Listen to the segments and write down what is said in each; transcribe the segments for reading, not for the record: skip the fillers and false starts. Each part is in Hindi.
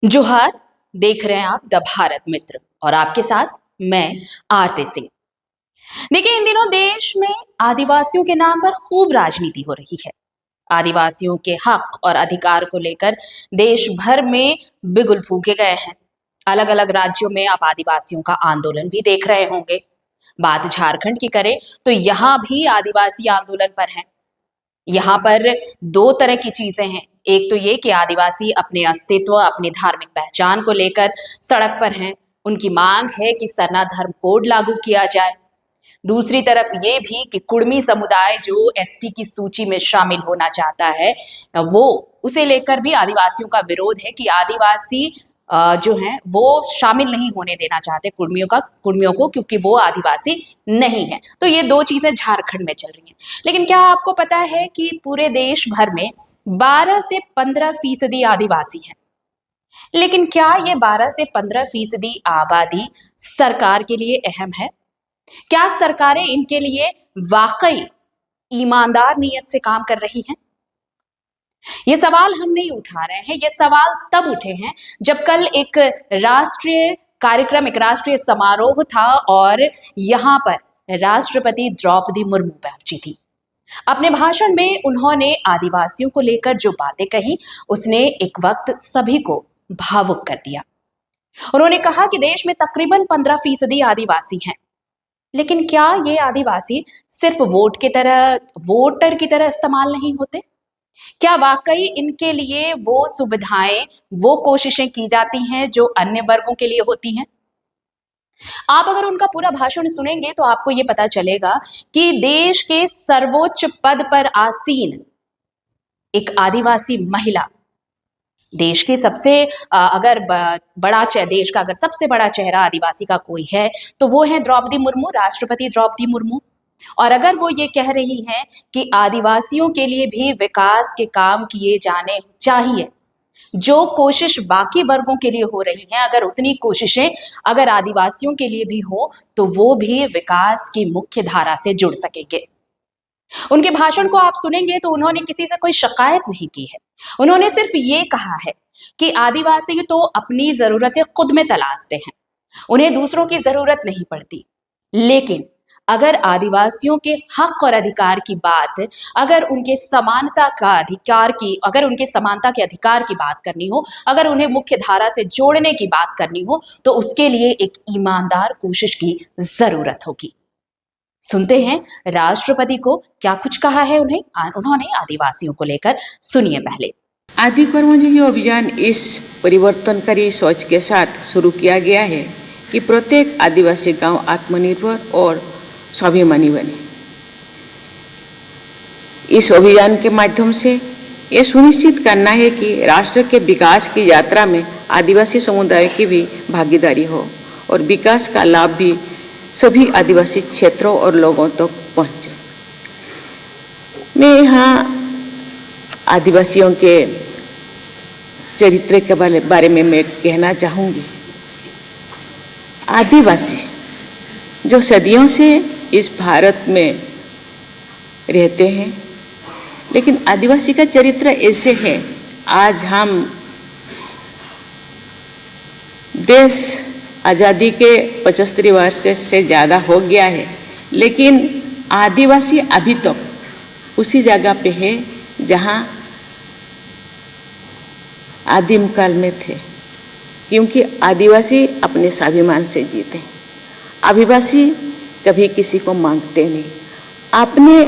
जोहार। देख रहे हैं आप द भारत मित्र और आपके साथ मैं आरती सिंह। देखिए, इन दिनों देश में आदिवासियों के नाम पर खूब राजनीति हो रही है। आदिवासियों के हक और अधिकार को लेकर देश भर में बिगुल फूके गए हैं। अलग अलग राज्यों में आप आदिवासियों का आंदोलन भी देख रहे होंगे। बात झारखंड की करें तो यहाँ भी आदिवासी आंदोलन पर है। यहाँ पर दो तरह की चीजें हैं। एक तो ये कि आदिवासी अपने अस्तित्व, अपनी धार्मिक पहचान को लेकर सड़क पर हैं। उनकी मांग है कि सरना धर्म कोड लागू किया जाए। दूसरी तरफ ये भी कि कुड़मी समुदाय जो एसटी की सूची में शामिल होना चाहता है, वो उसे लेकर भी आदिवासियों का विरोध है कि आदिवासी जो हैं वो शामिल नहीं होने देना चाहते कुड़मियों को, क्योंकि वो आदिवासी नहीं है। तो ये दो चीजें झारखंड में चल रही हैं। लेकिन क्या आपको पता है कि पूरे देश भर में 12 से 15% आदिवासी हैं। लेकिन क्या ये 12 से 15% आबादी सरकार के लिए अहम है? क्या सरकारें इनके लिए वाकई ईमानदार नीयत से काम कर रही हैं? ये सवाल हम नहीं उठा रहे हैं। ये सवाल तब उठे हैं जब कल एक राष्ट्रीय कार्यक्रम, एक राष्ट्रीय समारोह था और यहाँ पर राष्ट्रपति द्रौपदी मुर्मू पहुंची थी। अपने भाषण में उन्होंने आदिवासियों को लेकर जो बातें कही, उसने एक वक्त सभी को भावुक कर दिया। उन्होंने कहा कि देश में तकरीबन 15% आदिवासी हैं। लेकिन क्या ये आदिवासी सिर्फ वोटर की तरह इस्तेमाल नहीं होते? क्या वाकई इनके लिए वो सुविधाएं, वो कोशिशें की जाती हैं जो अन्य वर्गों के लिए होती हैं? आप अगर उनका पूरा भाषण सुनेंगे तो आपको ये पता चलेगा कि देश के सर्वोच्च पद पर आसीन एक आदिवासी महिला, देश के सबसे देश का अगर सबसे बड़ा चेहरा आदिवासी का कोई है तो वो है द्रौपदी मुर्मू, राष्ट्रपति द्रौपदी मुर्मू। और अगर वो ये कह रही हैं कि आदिवासियों के लिए भी विकास के काम किए जाने चाहिए, जो कोशिश बाकी वर्गों के लिए हो रही है, अगर उतनी कोशिशें अगर आदिवासियों के लिए भी हो तो वो भी विकास की मुख्य धारा से जुड़ सकेंगे। उनके भाषण को आप सुनेंगे तो उन्होंने किसी से कोई शिकायत नहीं की है। उन्होंने सिर्फ ये कहा है कि आदिवासी तो अपनी जरूरतें खुद में तलाशते हैं, उन्हें दूसरों की जरूरत नहीं पड़ती। लेकिन अगर आदिवासियों के हक और अधिकार की बात, अगर उनके समानता के अधिकार की बात करनी हो, अगर उन्हें मुख्य धारा से जोड़ने की बात करनी हो, तो उसके लिए एक ईमानदार कोशिश की जरूरत होगी। सुनते हैं राष्ट्रपति को क्या कुछ कहा है उन्होंने आदिवासियों को लेकर। सुनिए पहले। आदि कर्मयोगी अभियान इस परिवर्तनकारी सोच के साथ शुरू किया गया है कि प्रत्येक आदिवासी गांव आत्मनिर्भर और स्वाभिमानी बने। इस अभियान के माध्यम से ये सुनिश्चित करना है कि राष्ट्र के विकास की यात्रा में आदिवासी समुदाय की भी भागीदारी हो और विकास का लाभ भी सभी आदिवासी क्षेत्रों और लोगों तक पहुंचे। मैं यहाँ आदिवासियों के चरित्र के बारे में मैं कहना चाहूँगी। आदिवासी जो सदियों से इस भारत में रहते हैं, लेकिन आदिवासी का चरित्र ऐसे है, आज हम देश आज़ादी के 75 वर्ष से ज़्यादा हो गया है, लेकिन आदिवासी अभी तक उसी जगह पे है जहाँ आदिम काल में थे, क्योंकि आदिवासी अपने स्वाभिमान से जीते हैं। आदिवासी कभी किसी को मांगते नहीं, अपने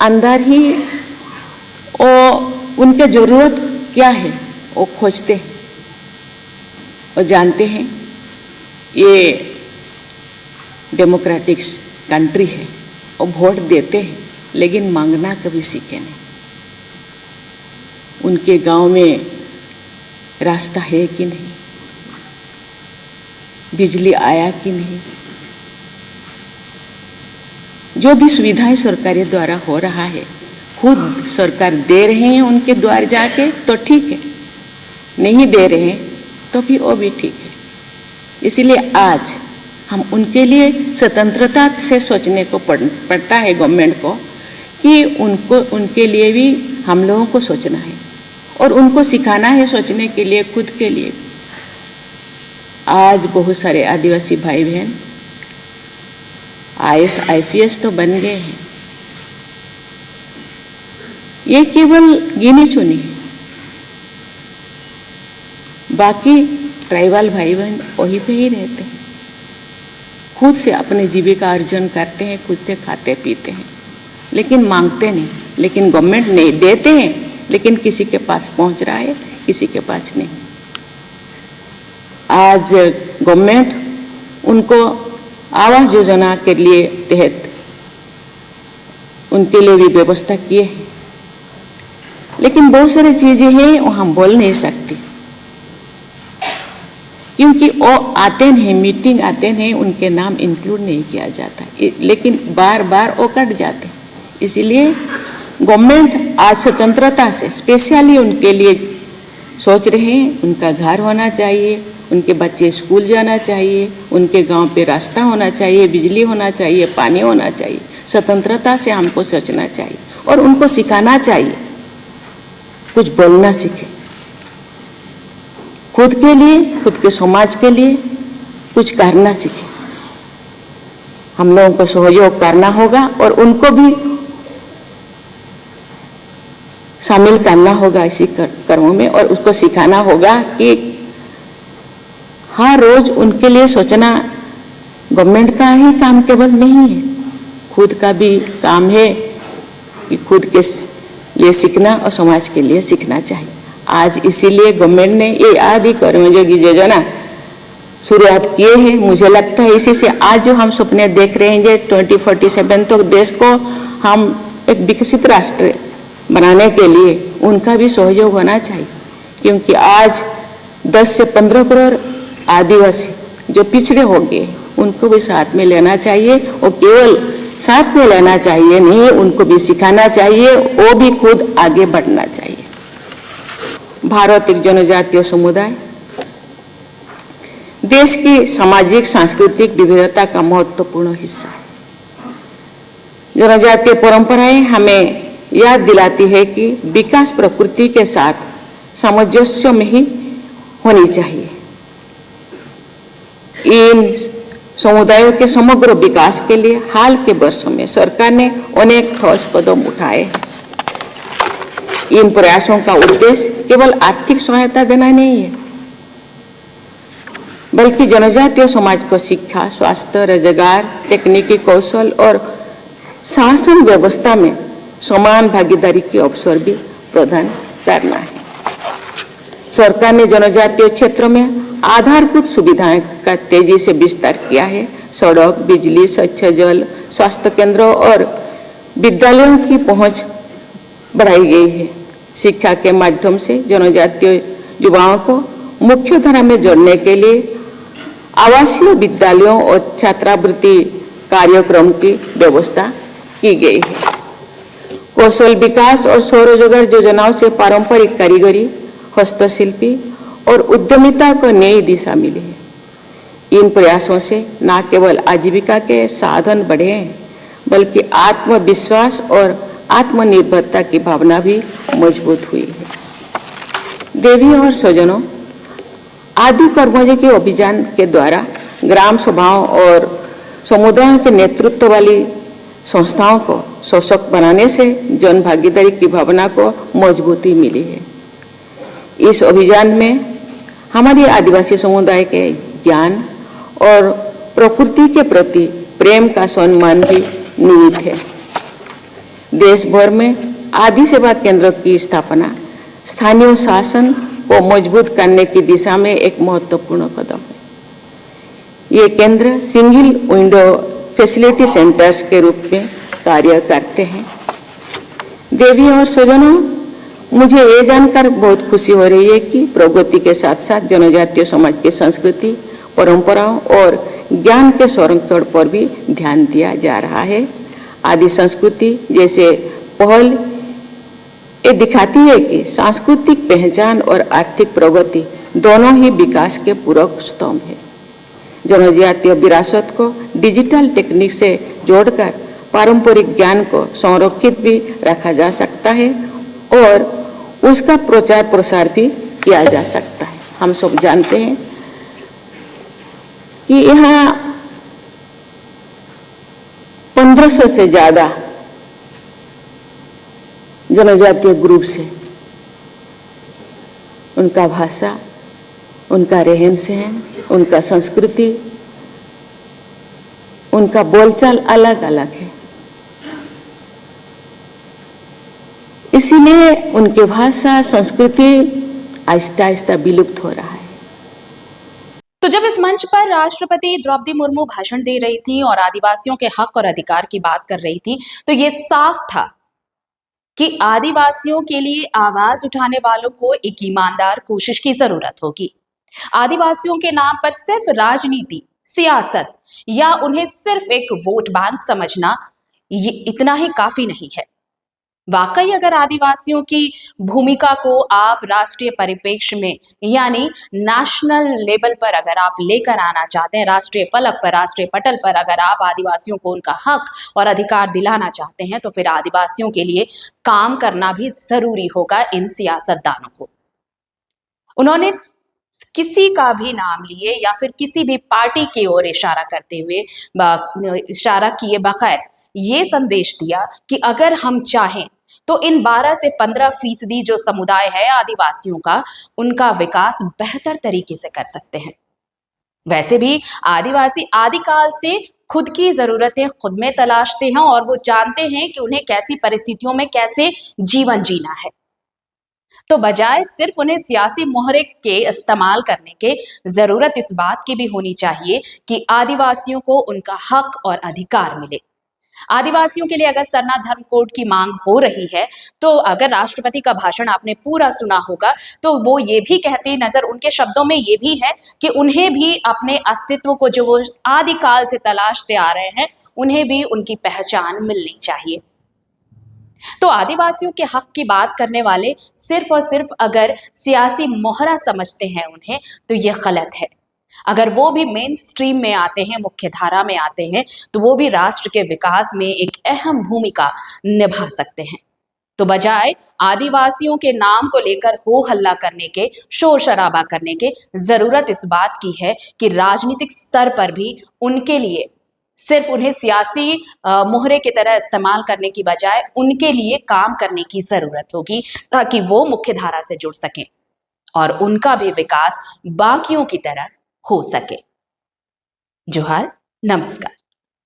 अंदर ही उनके ज़रूरत क्या है वो खोजते हैं और जानते हैं ये डेमोक्रेटिक कंट्री है और वोट देते हैं, लेकिन मांगना कभी सीखे नहीं। उनके गांव में रास्ता है कि नहीं, बिजली आया कि नहीं, जो भी सुविधाएं सरकार द्वारा हो रहा है खुद सरकार दे रहे हैं उनके द्वार जाके तो ठीक है, नहीं दे रहे हैं तो भी वो भी ठीक है। इसलिए आज हम उनके लिए स्वतंत्रता से सोचने को पड़ता है गवर्नमेंट को कि उनके लिए भी हम लोगों को सोचना है और उनको सिखाना है सोचने के लिए खुद के लिए। आज बहुत सारे आदिवासी भाई बहन IAS IPS तो बन गए हैं। ये केवल गिने चुने हैं, बाकी ट्राइबल भाई बहन वहीं पे ही रहते हैं, खुद से अपने जीविका अर्जन करते हैं, खुद से खाते पीते हैं, लेकिन मांगते नहीं। लेकिन गवर्नमेंट नहीं देते हैं, लेकिन किसी के पास पहुंच रहा है, किसी के पास नहीं। आज गवर्नमेंट उनको आवास योजना के लिए तहत उनके लिए भी व्यवस्था किए हैं, लेकिन बहुत सारी चीजें हैं वो हम बोल नहीं सकते, क्योंकि वो आते हैं, मीटिंग आते हैं, उनके नाम इंक्लूड नहीं किया जाता, लेकिन बार बार वो कट जाते हैं। इसीलिए गवर्नमेंट आज स्वतंत्रता से स्पेशली उनके लिए सोच रहे हैं। उनका घर होना चाहिए, उनके बच्चे स्कूल जाना चाहिए, उनके गांव पे रास्ता होना चाहिए, बिजली होना चाहिए, पानी होना चाहिए। स्वतंत्रता से हमको सोचना चाहिए और उनको सिखाना चाहिए, कुछ बोलना सीखे, खुद के लिए, खुद के समाज के लिए कुछ करना सीखे। हम लोगों को सहयोग करना होगा और उनको भी शामिल करना होगा इसी कर्मों में, और उसको सिखाना होगा कि हर रोज उनके लिए सोचना गवर्नमेंट का ही काम केवल नहीं है, खुद का भी काम है कि खुद के लिए सीखना और समाज के लिए सीखना चाहिए। आज इसीलिए गवर्नमेंट ने ये आदि कर्मयोगी योजना शुरुआत किए हैं। मुझे लगता है इसी से आज जो हम सपने देख रहे हैं 2047 तक देश को हम एक विकसित राष्ट्र बनाने के लिए उनका भी सहयोग होना चाहिए, क्योंकि आज 10 से 15 करोड़ आदिवासी जो पिछड़े हो गए उनको भी साथ में लेना चाहिए, और केवल साथ में लेना चाहिए नहीं, उनको भी सिखाना चाहिए, वो भी खुद आगे बढ़ना चाहिए। भारत एक जनजातीय समुदाय देश की सामाजिक सांस्कृतिक विविधता का महत्वपूर्ण हिस्सा है। जनजातीय परंपराएं हमें याद दिलाती है कि विकास प्रकृति के साथ सामंजस्य में ही होनी चाहिए। इन समुदायों के समग्र विकास के लिए हाल के वर्षों में सरकार ने अनेक ठोस कदम उठाए हैं। इन प्रयासों का उद्देश्य केवल आर्थिक सहायता देना नहीं है, बल्कि जनजातीय समाज को शिक्षा, स्वास्थ्य, रोजगार, तकनीकी कौशल और शासन व्यवस्था में समान भागीदारी के अवसर भी प्रदान करना है। सरकार ने जनजातीय क्षेत्रों में आधारभूत सुविधाएं का तेजी से विस्तार किया है। सड़क, बिजली, स्वच्छ जल, स्वास्थ्य केंद्र और विद्यालयों की पहुंच बढ़ाई गई है। शिक्षा के माध्यम से जनजातीय युवाओं को मुख्य धारा में जोड़ने के लिए आवासीय विद्यालयों और छात्रवृत्ति कार्यक्रम की व्यवस्था की गई है। कौशल विकास और स्वरोजगार योजनाओं से पारंपरिक कारीगरी, हस्तशिल्पी और उद्यमिता को नई दिशा मिली है। इन प्रयासों से न केवल आजीविका के साधन बढ़े हैं, बल्कि आत्मविश्वास और आत्मनिर्भरता की भावना भी मजबूत हुई है। देवी और स्वजनों, आदि कर्मयोगी अभियान के द्वारा ग्राम सभाओं और समुदायों के नेतृत्व वाली संस्थाओं को सशक्त बनाने से जन भागीदारी की भावना को मजबूती मिली है। इस अभियान में हमारी आदिवासी समुदाय के ज्ञान और प्रकृति के प्रति प्रेम का सम्मान भी निहित है। देश भर में आदि सेवा केंद्र की स्थापना स्थानीय शासन को मजबूत करने की दिशा में एक महत्वपूर्ण कदम है। ये केंद्र सिंगल विंडो फैसिलिटी सेंटर्स के रूप में कार्य करते हैं। देवी और स्वजनों, मुझे ये जानकर बहुत खुशी हो रही है कि प्रगति के साथ साथ जनजातीय समाज की संस्कृति, परंपराओं और ज्ञान के संरक्षण पर भी ध्यान दिया जा रहा है। आदि संस्कृति जैसे पहल ये दिखाती है कि सांस्कृतिक पहचान और आर्थिक प्रगति दोनों ही विकास के पूरक स्तंभ है। जनजातीय विरासत को डिजिटल टेक्निक से जोड़कर पारंपरिक ज्ञान को संरक्षित भी रखा जा सकता है और उसका प्रचार प्रसार भी किया जा सकता है। हम सब जानते हैं कि यहाँ 1500 से ज्यादा जनजातीय ग्रुप से, उनका भाषा, उनका रहन सहन, उनका संस्कृति, उनका बोलचाल अलग अलग है। इसीलिए उनके भाषा संस्कृति आहिस्ता आहिस्ता विलुप्त हो रहा है। तो जब इस मंच पर राष्ट्रपति द्रौपदी मुर्मू भाषण दे रही थी और आदिवासियों के हक और अधिकार की बात कर रही थी, तो ये साफ था कि आदिवासियों के लिए आवाज उठाने वालों को एक ईमानदार कोशिश की जरूरत होगी। आदिवासियों के नाम पर सिर्फ राजनीति, सियासत या उन्हें सिर्फ एक वोट बैंक समझना, ये इतना ही काफी नहीं है। वाकई अगर आदिवासियों की भूमिका को आप राष्ट्रीय परिप्रेक्ष्य में यानी नेशनल लेवल पर अगर आप लेकर आना चाहते हैं, राष्ट्रीय फलक पर, राष्ट्रीय पटल पर अगर आप आदिवासियों को उनका हक और अधिकार दिलाना चाहते हैं, तो फिर आदिवासियों के लिए काम करना भी जरूरी होगा इन सियासतदानों को। उन्होंने किसी का भी नाम लिए या फिर किसी भी पार्टी की ओर इशारा करते हुए, इशारा किए बगैर ये संदेश दिया कि अगर हम चाहें तो इन 12 से 15% जो समुदाय है आदिवासियों का, उनका विकास बेहतर तरीके से कर सकते हैं। वैसे भी आदिवासी आदिकाल से खुद की जरूरतें खुद में तलाशते हैं और वो जानते हैं कि उन्हें कैसी परिस्थितियों में कैसे जीवन जीना है। तो बजाय सिर्फ उन्हें सियासी मोहरे के इस्तेमाल करने के, जरूरत इस बात की भी होनी चाहिए कि आदिवासियों को उनका हक और अधिकार मिले। आदिवासियों के लिए अगर सरना धर्म कोड की मांग हो रही है, तो अगर राष्ट्रपति का भाषण आपने पूरा सुना होगा, तो वो ये भी कहते नजर, उनके शब्दों में ये भी है कि उन्हें भी अपने अस्तित्व को जो वो आदिकाल से तलाशते आ रहे हैं, उन्हें भी उनकी पहचान मिलनी चाहिए। तो आदिवासियों के हक की बात करने वाले सिर्फ और सिर्फ अगर सियासी मोहरा समझते हैं उन्हें, तो ये गलत है। अगर वो भी मेन स्ट्रीम में आते हैं, मुख्य धारा में आते हैं, तो वो भी राष्ट्र के विकास में एक अहम भूमिका निभा सकते हैं। तो बजाय आदिवासियों के नाम को लेकर हो हल्ला करने के, शोर शराबा करने के, जरूरत इस बात की है कि राजनीतिक स्तर पर भी उनके लिए सिर्फ उन्हें सियासी मोहरे की तरह इस्तेमाल करने की बजाय उनके लिए काम करने की जरूरत होगी, ताकि वो मुख्य धारा से जुड़ सकें और उनका भी विकास बाकियों की तरह हो सके। जोहार, नमस्कार।